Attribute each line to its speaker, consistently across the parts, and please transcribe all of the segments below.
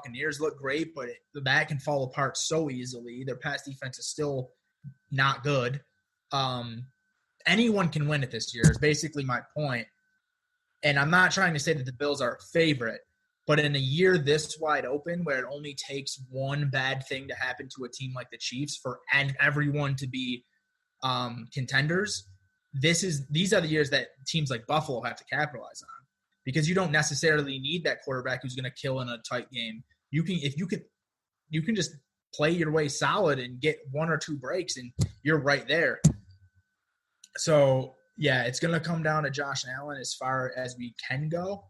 Speaker 1: Buccaneers look great, but that can fall apart so easily. Their pass defense is still not good. Anyone can win it this year is basically my point. And I'm not trying to say that the Bills are a favorite, but in a year this wide open where it only takes one bad thing to happen to a team like the Chiefs and everyone to be contenders, these are the years that teams like Buffalo have to capitalize on, because you don't necessarily need that quarterback who's going to kill in a tight game. You can just play your way solid and get one or two breaks, and you're right there. So, yeah, it's going to come down to Josh Allen as far as we can go.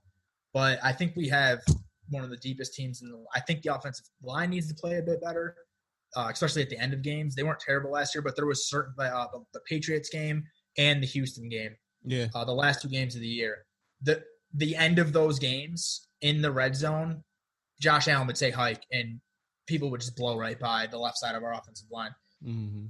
Speaker 1: But I think we have one of the deepest teams I think the offensive line needs to play a bit better, especially at the end of games. They weren't terrible last year, but there was certain the Patriots game and the Houston game.
Speaker 2: Yeah.
Speaker 1: The last two games of the year. The end of those games in the red zone, Josh Allen would say hike, and people would just blow right by the left side of our offensive line.
Speaker 2: Mm-hmm.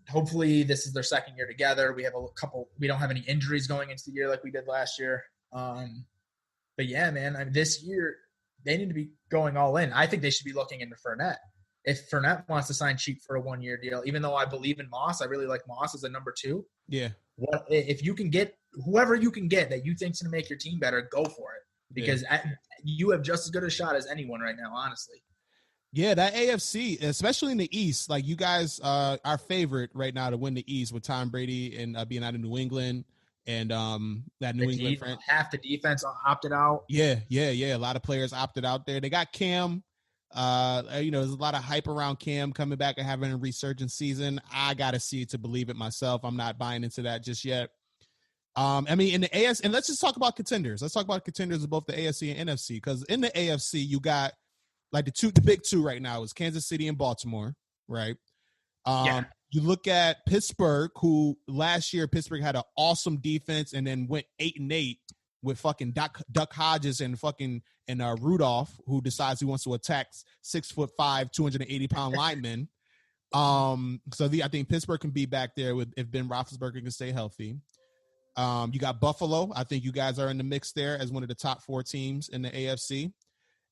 Speaker 1: Hopefully this is their second year together. We don't have any injuries going into the year like we did last year. But yeah, man, this year they need to be going all in. I think they should be looking into Fournette. If Fournette wants to sign cheap for a 1-year deal, even though I believe in Moss, I really like Moss as a number 2.
Speaker 2: Yeah.
Speaker 1: If you can get whoever you can get that you think's going to make your team better, go for it, because you have just as good a shot as anyone right now, honestly.
Speaker 2: Yeah, that AFC, especially in the East, like you guys are favorite right now to win the East with Tom Brady and being out of New England and that New England friend.
Speaker 1: Half the defense opted out.
Speaker 2: Yeah. A lot of players opted out there. They got Cam. There's a lot of hype around Cam coming back and having a resurgence season. I got to see it to believe it myself. I'm not buying into that just yet. In the AFC, and let's just talk about contenders. Let's talk about contenders of both the AFC and NFC, because in the AFC, you got like the big two right now is Kansas City and Baltimore, right? You look at Pittsburgh, who last year Pittsburgh had an awesome defense and then went 8-8 with fucking Duck Hodges and Rudolph, who decides he wants to attack 6'5", 280-pound linemen. I think Pittsburgh can be back there if Ben Roethlisberger can stay healthy. You got Buffalo. I think you guys are in the mix there as one of the top 4 teams in the AFC.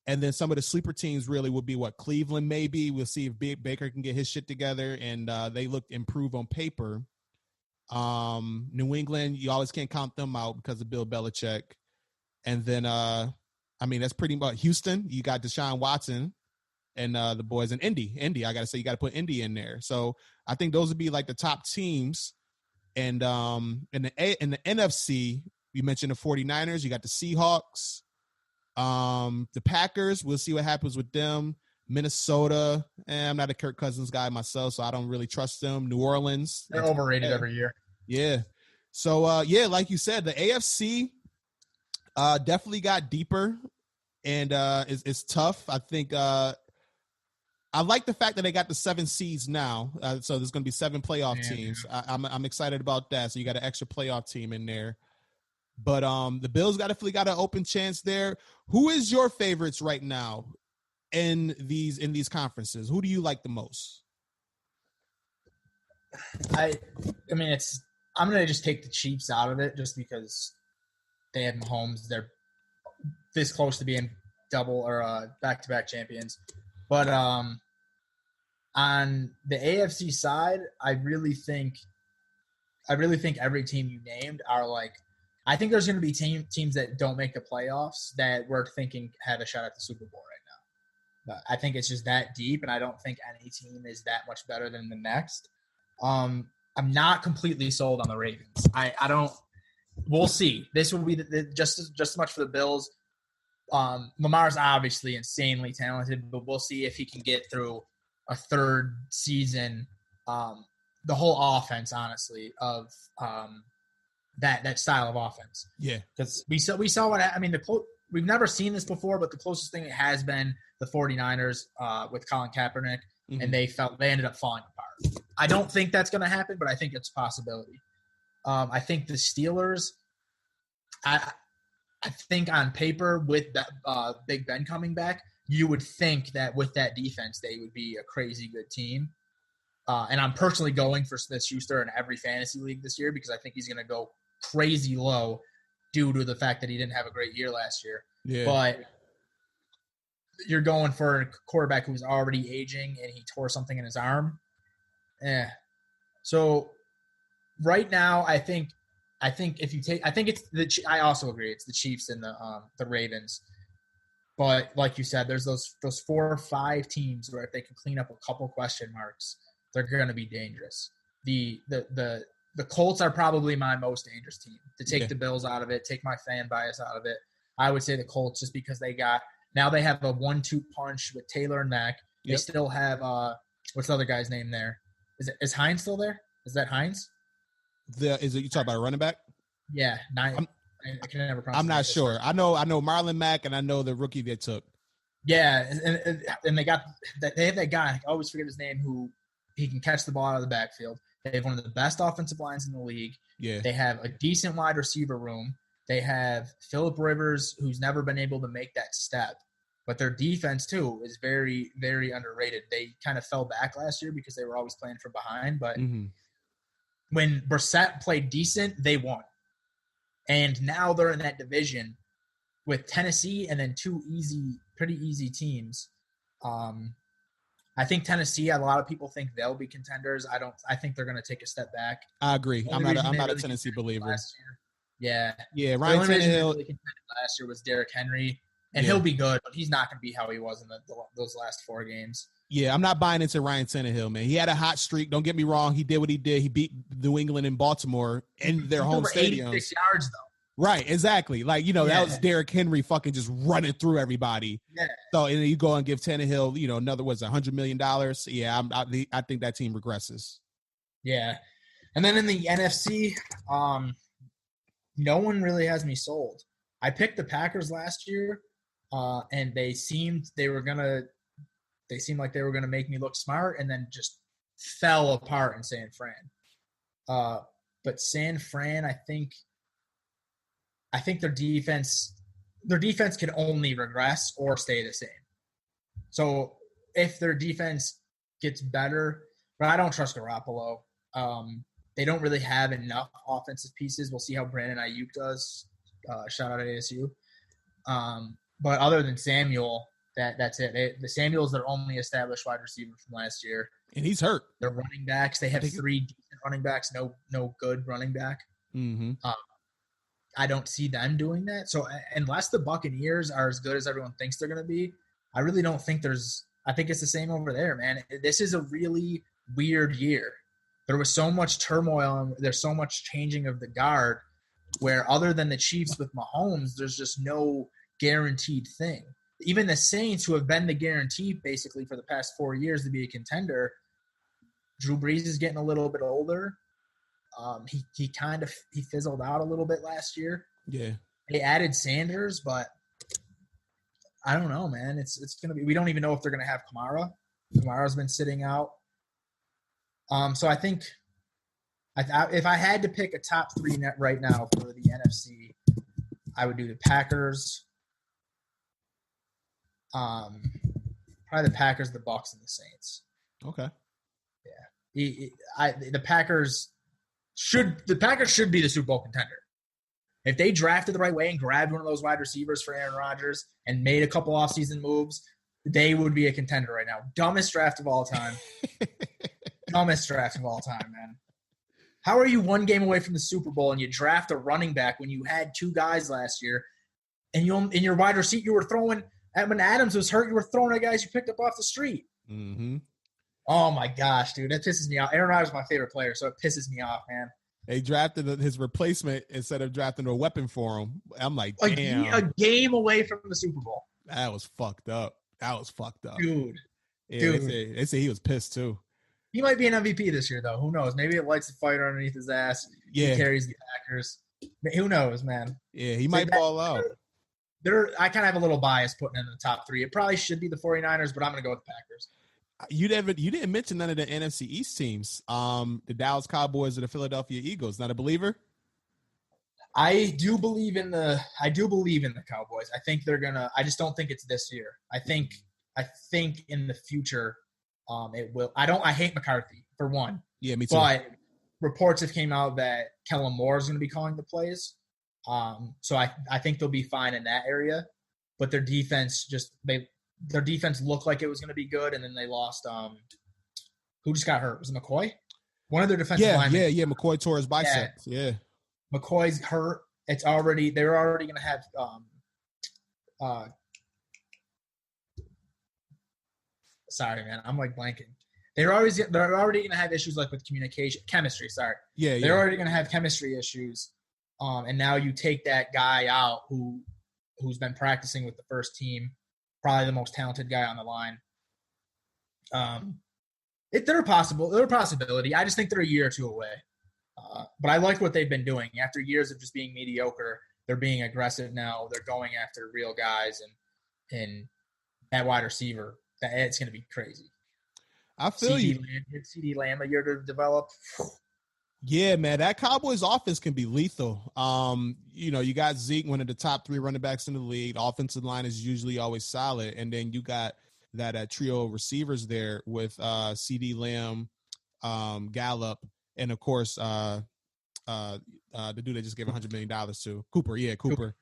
Speaker 2: And then some of the sleeper teams really would be Cleveland maybe. We'll see if Baker can get his shit together, and they look improved on paper. New England, you always can't count them out because of Bill Belichick. And then, that's pretty much Houston. You got Deshaun Watson and the boys in Indy. I got to say, you got to put Indy in there. So I think those would be like the top teams. And in the NFC, you mentioned the 49ers. You got the Seahawks. The Packers, we'll see what happens with them. Minnesota, I'm not a Kirk Cousins guy myself, so I don't really trust them. New Orleans,
Speaker 1: they're overrated every year.
Speaker 2: Yeah. So, like you said, the AFC definitely got deeper, and it's tough. I think I like the fact that they got the 7 seeds now, so there's going to be 7 playoff teams. I'm excited about that. So you got an extra playoff team in there. But the Bills definitely got an open chance there. Who is your favorites right now in these conferences? Who do you like the most?
Speaker 1: I'm gonna just take the Chiefs out of it just because they have Mahomes. They're this close to being double or back-to-back champions. But on the AFC side, I really think every team you named are like. I think there's going to be teams that don't make the playoffs that we're thinking have a shot at the Super Bowl right now. But I think it's just that deep, and I don't think any team is that much better than the next. I'm not completely sold on the Ravens. I don't. We'll see. This will be just as much for the Bills. Lamar's obviously insanely talented, but we'll see if he can get through a third season. The whole offense, honestly, of that style of offense.
Speaker 2: Yeah.
Speaker 1: Because we saw what we've never seen this before, but the closest thing it has been the 49ers with Colin Kaepernick, and they ended up falling apart. I don't think that's going to happen, but I think it's a possibility. I think the Steelers, I think on paper with Big Ben coming back, you would think that with that defense, they would be a crazy good team. And I'm personally going for Smith-Schuster in every fantasy league this year because I think he's going to go crazy low due to the fact that he didn't have a great year last year.
Speaker 2: Yeah.
Speaker 1: But you're going for a quarterback who's already aging and he tore something in his arm. So right now, I think if you take, I think it's I also agree it's the Chiefs and the Ravens. But like you said, there's those 4 or 5 teams where if they can clean up a couple question marks, they're going to be dangerous. The Colts are probably my most dangerous team. To take the Bills out of it, take my fan bias out of it, I would say the Colts just because they have a 1-2 punch with Taylor and Mack. They still have what's the other guy's name there? Is Hines still there? Is that Hines?
Speaker 2: You talk about a running back?
Speaker 1: Yeah, I can never pronounce.
Speaker 2: I'm not sure. I know Marlon Mack, and I know the rookie they took.
Speaker 1: Yeah, and they have that guy. I always forget his name. Who he can catch the ball out of the backfield. They have one of the best offensive lines in the league. Yeah, they have a decent wide receiver room. They have Phillip Rivers, who's never been able to make that step. But their defense too is very, very underrated. They kind of fell back last year because they were always playing from behind. But when Brissett played decent, they won. And now they're in that division with Tennessee and then 2 pretty easy teams. I think Tennessee, a lot of people think they'll be contenders. I think they're going to take a step back.
Speaker 2: I agree. I'm not a Tennessee believer.
Speaker 1: Yeah.
Speaker 2: Yeah,
Speaker 1: Ryan Tannehill really contended last year was Derrick Henry, and he'll be good, but he's not going to be how he was in those last 4 games.
Speaker 2: Yeah, I'm not buying into Ryan Tannehill, man. He had a hot streak. Don't get me wrong. He did what he did. He beat New England and Baltimore in their home stadiums.
Speaker 1: 86 yards, though.
Speaker 2: Right, exactly. Like, that was Derrick Henry fucking just running through everybody. Yeah. So, and then you go and give Tannehill, another, $100 million? Yeah, I think that team regresses.
Speaker 1: Yeah. And then in the NFC, no one really has me sold. I picked the Packers last year, and they seemed like they were gonna make me look smart, and then just fell apart in San Fran. But San Fran, I think their defense can only regress or stay the same. So if their defense gets better, but I don't trust Garoppolo. They don't really have enough offensive pieces. We'll see how Brandon Ayuk does. Shout out to ASU. But other than Samuel, that's it. The Samuel's their only established wide receiver from last year.
Speaker 2: And he's hurt.
Speaker 1: They're running backs. They have 3 decent running backs, no good running back. Mm-hmm. I don't see them doing that. So unless the Buccaneers are as good as everyone thinks they're going to be, I really don't think I think it's the same over there, man. This is a really weird year. There was so much turmoil and there's so much changing of the guard where other than the Chiefs with Mahomes, there's just no guaranteed thing. Even the Saints, who have been the guarantee basically for the past 4 years to be a contender, Drew Brees is getting a little bit older. He fizzled out a little bit last year.
Speaker 2: Yeah.
Speaker 1: They added Sanders, but I don't know, man. It's going to be – we don't even know if they're going to have Kamara. Kamara's been sitting out. So I think if I had to pick a top 3 net right now for the NFC, I would do the Packers. Probably the Packers, the Bucs, and the Saints.
Speaker 2: Okay.
Speaker 1: Yeah. The Packers should be the Super Bowl contender. If they drafted the right way and grabbed one of those wide receivers for Aaron Rodgers and made a couple offseason moves, they would be a contender right now. Dumbest draft of all time. Dumbest draft of all time, man. How are you 1 game away from the Super Bowl and you draft a running back when you had 2 guys last year and in your wide receiver you were throwing – when Adams was hurt, you were throwing at guys you picked up off the street.
Speaker 2: Mm-hmm.
Speaker 1: Oh, my gosh, dude. That pisses me off. Aaron Rodgers is my favorite player, so it pisses me off, man.
Speaker 2: They drafted his replacement instead of drafting a weapon for him. I'm like, damn.
Speaker 1: A game away from the Super Bowl.
Speaker 2: That was fucked up.
Speaker 1: Dude.
Speaker 2: Yeah, dude. They say he was pissed, too.
Speaker 1: He might be an MVP this year, though. Who knows? Maybe it lights the fire underneath his ass. Yeah. He carries the Packers. Who knows, man?
Speaker 2: Yeah, he might ball out.
Speaker 1: I kind of have a little bias putting in the top 3. It probably should be the 49ers, but I'm going to go with the Packers.
Speaker 2: You didn't mention none of the NFC East teams. The Dallas Cowboys or the Philadelphia Eagles. Not a believer?
Speaker 1: I do believe in the Cowboys. I think they're gonna. I just don't think it's this year. I think in the future, it will. I hate McCarthy for one.
Speaker 2: Yeah, me too.
Speaker 1: But reports have came out that Kellen Moore is going to be calling the plays. So I think they'll be fine in that area. But their defense their defense looked like it was going to be good, and then they lost. Who just got hurt? Was it McCoy? One of their defensive linemen.
Speaker 2: Yeah. McCoy tore his biceps. Yeah.
Speaker 1: McCoy's hurt. They're already going to have sorry, man, I'm like blanking. They're already going to have issues like with chemistry. Sorry.
Speaker 2: Yeah.
Speaker 1: They're already going to have chemistry issues. And now you take that guy out who's been practicing with the first team, probably the most talented guy on the line. They're a possibility. I just think they're a year or two away. But I like what they've been doing. After years of just being mediocre, they're being aggressive now. They're going after real guys and that wide receiver. It's going to be crazy.
Speaker 2: I feel you.
Speaker 1: CD Lamb a year to develop.
Speaker 2: Yeah, man, that Cowboys offense can be lethal. You got Zeke, one of the top 3 running backs in the league. The offensive line is usually always solid. And then you got that trio of receivers there with CD Lamb, Gallup, and of course the dude they just gave $100 million to, Cooper. Yeah, Cooper.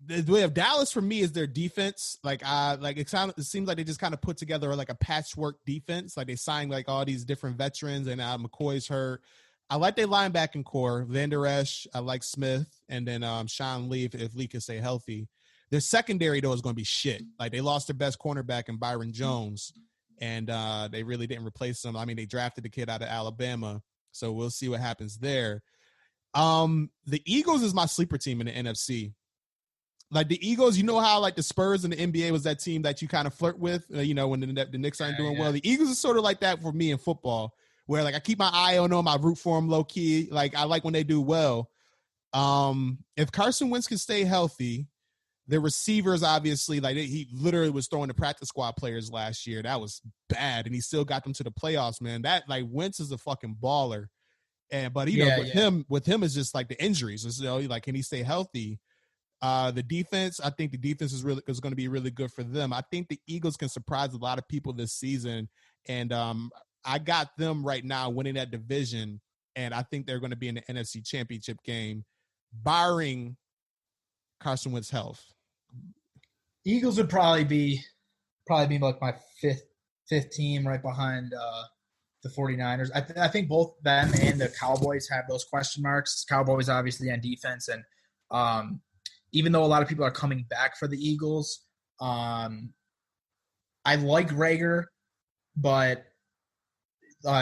Speaker 2: The way of Dallas for me is their defense. It seems like they just kind of put together like a patchwork defense. Like they signed like all these different veterans, and McCoy's hurt. I like their linebacking core, Van Der Esch. I like Smith, and then Sean Lee if Lee can stay healthy. Their secondary though is going to be shit. Like they lost their best cornerback in Byron Jones, and they really didn't replace him. I mean, they drafted the kid out of Alabama, so we'll see what happens there. The Eagles is my sleeper team in the NFC. Like the Eagles, you know how like the Spurs in the NBA was that team that you kind of flirt with, when the Knicks aren't doing well. The Eagles are sort of like that for me in football, where like I keep my eye on them, I root for them low key. Like I like when they do well. If Carson Wentz can stay healthy, the receivers obviously he literally was throwing the practice squad players last year. That was bad, and he still got them to the playoffs, man. That like Wentz is a fucking baller, but with him is just like the injuries. Like can he stay healthy? The defense, I think the defense is going to be really good for them. I think the Eagles can surprise a lot of people this season, and I got them right now winning that division, and I think they're going to be in the NFC Championship game, barring Carson Wentz's health.
Speaker 1: Eagles would probably be like my fifth team right behind the 49ers. I think both them and the Cowboys have those question marks. Cowboys obviously on defense, and even though a lot of people are coming back for the Eagles, I like Rager, but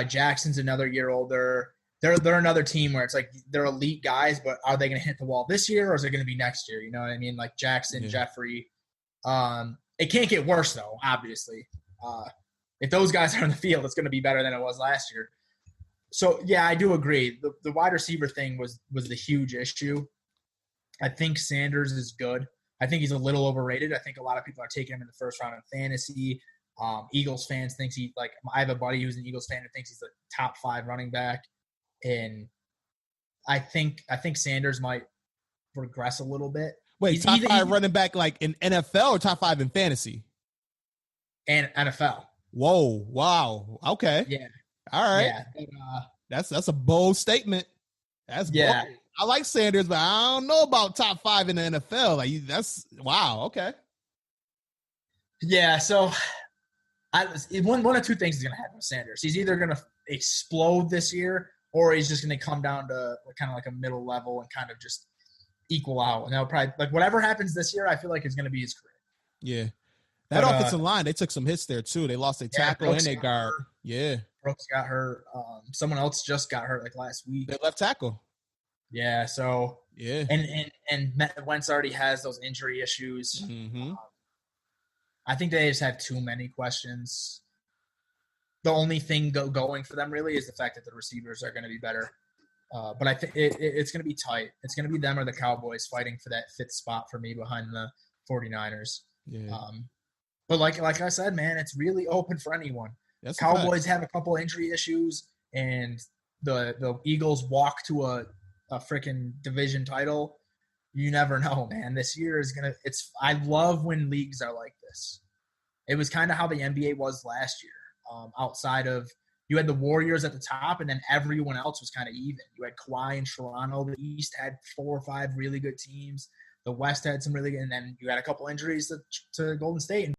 Speaker 1: Jackson's another year older. They're another team where it's like they're elite guys, but are they going to hit the wall this year or is it going to be next year? You know what I mean? Like Jackson, Jeffrey. It can't get worse though, obviously. If those guys are on the field, it's going to be better than it was last year. So yeah, I do agree. The wide receiver thing was the huge issue. I think Sanders is good. I think he's a little overrated. I think a lot of people are taking him in the first round in fantasy. Eagles fans think I have a buddy who's an Eagles fan who thinks he's a top 5 running back. And I think Sanders might regress a little bit.
Speaker 2: Wait, top 5 running back like in NFL or top 5 in fantasy?
Speaker 1: And NFL.
Speaker 2: Whoa, wow. Okay.
Speaker 1: Yeah.
Speaker 2: All right.
Speaker 1: Yeah.
Speaker 2: That's a bold statement. That's bold. I like Sanders, but I don't know about top 5 in the NFL. Like that's wow. Okay.
Speaker 1: Yeah. So one of two things is going to happen with Sanders. He's either going to explode this year, or he's just going to come down to kind of like a middle level and kind of just equal out. And that'll probably like whatever happens this year, I feel like is going to be his career.
Speaker 2: Yeah. That offensive line, they took some hits there too. They lost their tackle and their guard. Hurt. Yeah.
Speaker 1: Brooks got hurt. Someone else just got hurt like last week.
Speaker 2: Their left tackle.
Speaker 1: Yeah, so
Speaker 2: yeah,
Speaker 1: and Wentz already has those injury issues.
Speaker 2: Mm-hmm.
Speaker 1: I think they just have too many questions. The only thing going for them really is the fact that the receivers are going to be better. But I think it's going to be tight. It's going to be them or the Cowboys fighting for that 5th spot for me behind the 49ers.
Speaker 2: Yeah.
Speaker 1: But like I said, man, it's really open for anyone.
Speaker 2: That's
Speaker 1: Cowboys have a couple injury issues, and the Eagles walk to a freaking division title. You never know, man. This year is I love when leagues are like this. It was kind of how the NBA was last year. Outside of you had the Warriors at the top, and then everyone else was kind of even. You had Kawhi and Toronto. The East had 4 or 5 really good teams. The West had some really good, and then you had a couple injuries to Golden State, and